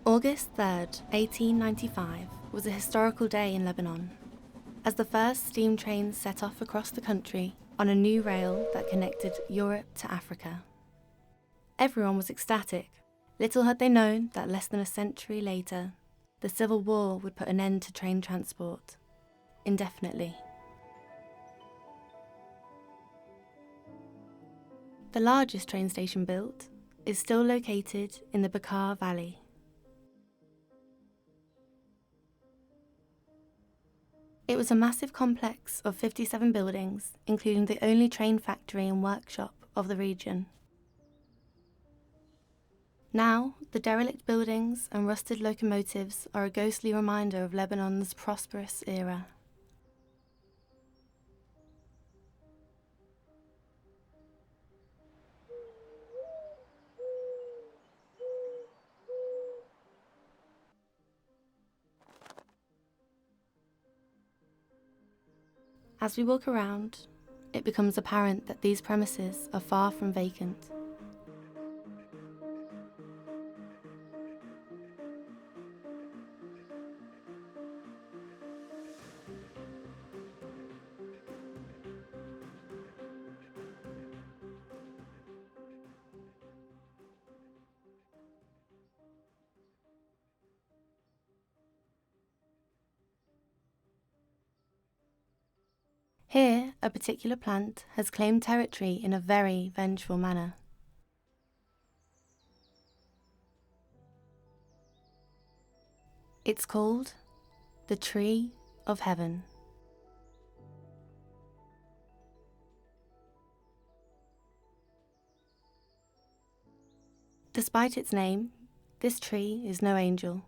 August 3rd, 1895 was a historical day in Lebanon, as the first steam trains set off across the country on a new rail that connected Europe to Africa. Everyone was ecstatic. Little had they known that less than a century later, the Civil War would put an end to train transport, indefinitely. The largest train station built is still located in the Bekaa Valley. It was a massive complex of 57 buildings, including the only train factory and workshop of the region. Now, the derelict buildings and rusted locomotives are a ghostly reminder of Lebanon's prosperous era. As we walk around, it becomes apparent that these premises are far from vacant. Here, a particular plant has claimed territory in a very vengeful manner. It's called the Tree of Heaven. Despite its name, this tree is no angel.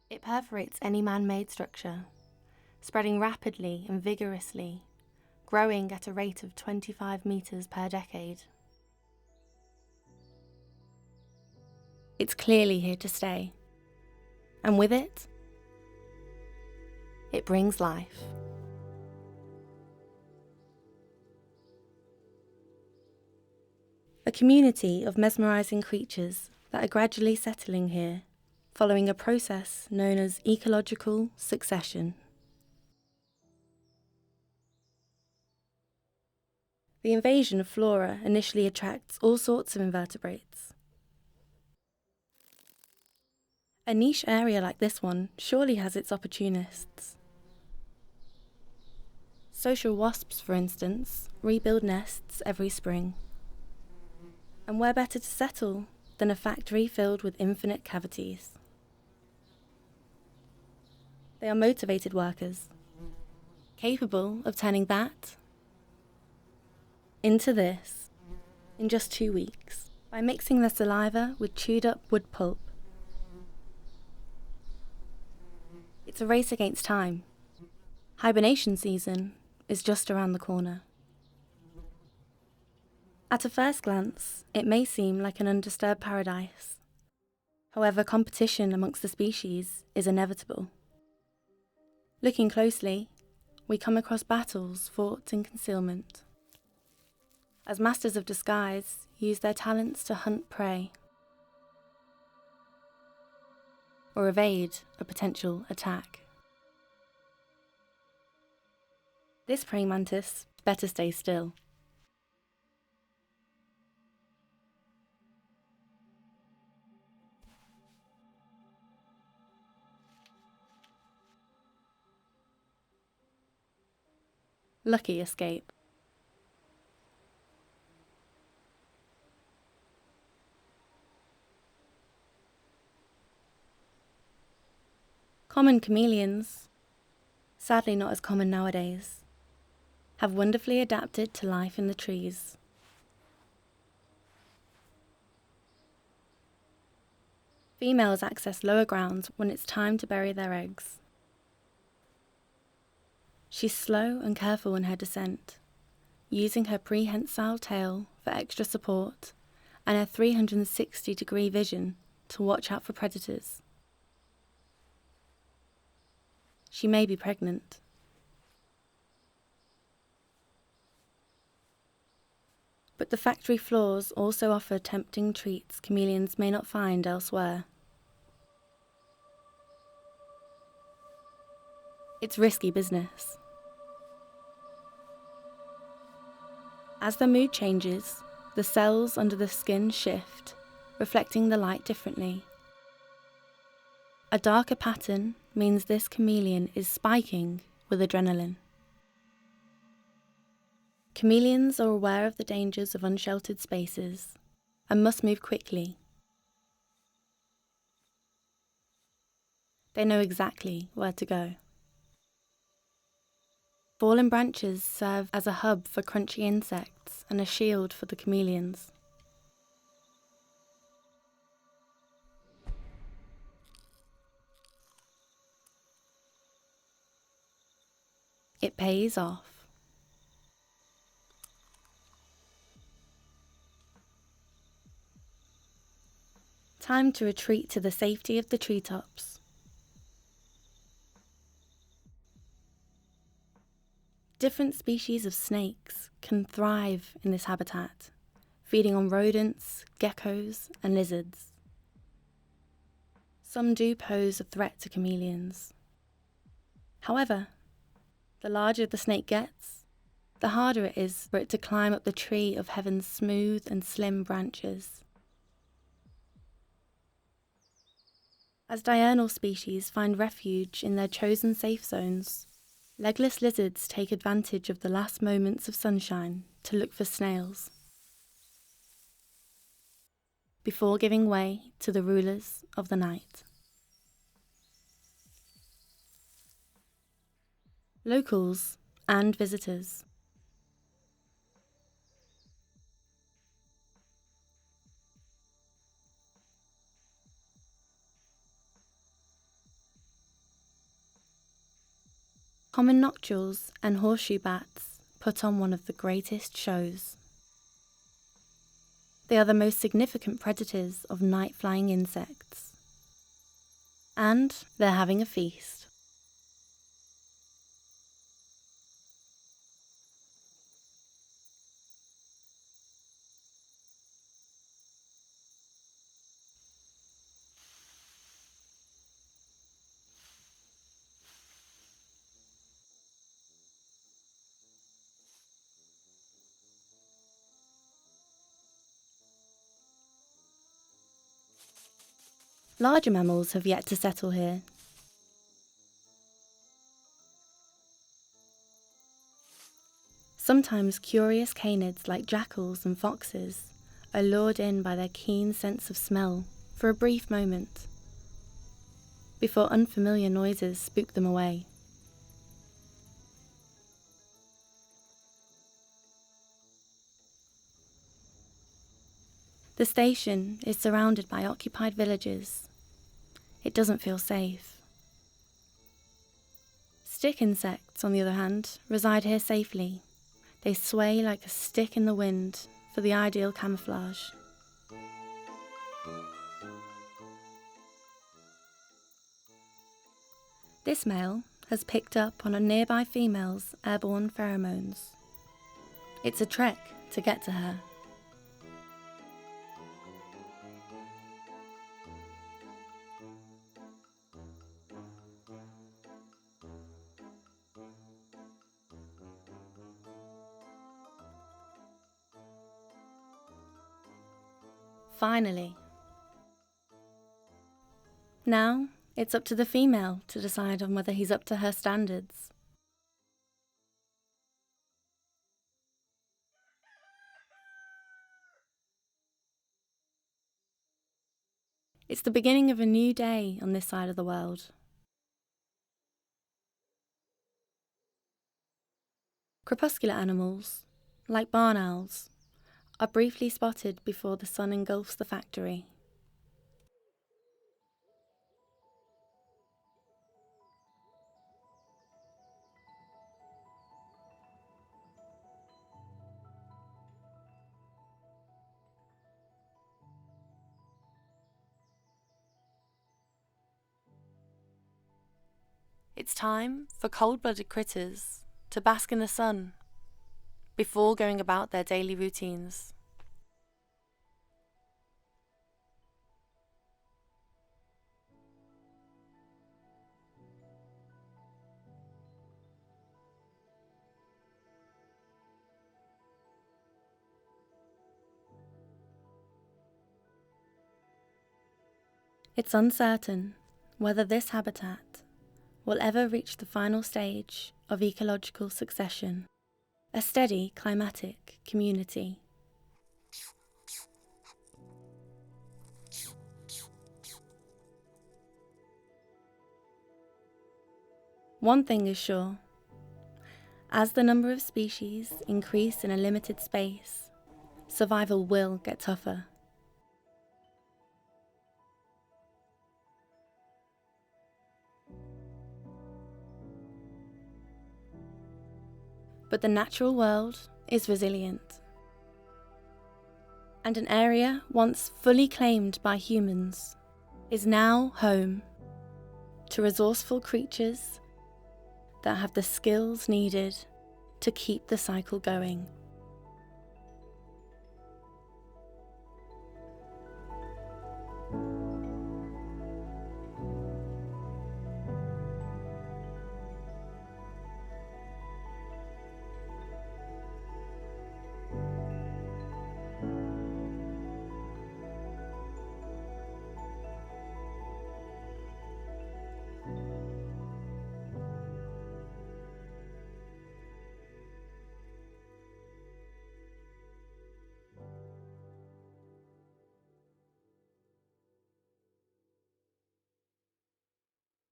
It perforates any man-made structure, spreading rapidly and vigorously, growing at a rate of 25 meters per decade. It's clearly here to stay, and with it, it brings life. A community of mesmerizing creatures that are gradually settling here, following a process known as ecological succession. The invasion of flora initially attracts all sorts of invertebrates. A niche area like this one surely has its opportunists. Social wasps, for instance, rebuild nests every spring. And where better to settle than a factory filled with infinite cavities? They are motivated workers, capable of turning that into this in just 2 weeks by mixing their saliva with chewed up wood pulp. It's a race against time. Hibernation season is just around the corner. At a first glance, it may seem like an undisturbed paradise. However, competition amongst the species is inevitable. Looking closely, we come across battles fought in concealment, as masters of disguise use their talents to hunt prey or evade a potential attack. This praying mantis better stay still. Lucky escape. Common chameleons, sadly not as common nowadays, have wonderfully adapted to life in the trees. Females access lower grounds when it's time to bury their eggs. She's slow and careful in her descent, using her prehensile tail for extra support and her 360-degree vision to watch out for predators. She may be pregnant. But But the factory floors also offer tempting treats chameleons may not find elsewhere. It's risky business. As their mood changes, the cells under the skin shift, reflecting the light differently. A darker pattern means this chameleon is spiking with adrenaline. Chameleons are aware of the dangers of unsheltered spaces and must move quickly. They know exactly where to go. Fallen branches serve as a hub for crunchy insects and a shield for the chameleons. It pays off. Time to retreat to the safety of the treetops. Different species of snakes can thrive in this habitat, feeding on rodents, geckos, and lizards. Some do pose a threat to chameleons. However, the larger the snake gets, the harder it is for it to climb up the tree of heaven's smooth and slim branches. As diurnal species find refuge in their chosen safe zones, legless lizards take advantage of the last moments of sunshine to look for snails, before giving way to the rulers of the night. Locals and visitors. Common nocturnes and horseshoe bats put on one of the greatest shows. They are the most significant predators of night-flying insects. And they're having a feast. Larger mammals have yet to settle here. Sometimes curious canids like jackals and foxes are lured in by their keen sense of smell for a brief moment, before unfamiliar noises spook them away. The station is surrounded by occupied villages. It doesn't feel safe. Stick insects, on the other hand, reside here safely. They sway like a stick in the wind for the ideal camouflage. This male has picked up on a nearby female's airborne pheromones. It's a trek to get to her. Finally. Now, it's up to the female to decide on whether he's up to her standards. It's the beginning of a new day on this side of the world. Crepuscular animals, like barn owls, are briefly spotted before the sun engulfs the factory. It's time for cold-blooded critters to bask in the sun before going about their daily routines. It's uncertain whether this habitat will ever reach the final stage of ecological succession, a steady climatic community. One thing is sure: as the number of species increase in a limited space, survival will get tougher. But the natural world is resilient, and an area once fully claimed by humans is now home to resourceful creatures that have the skills needed to keep the cycle going.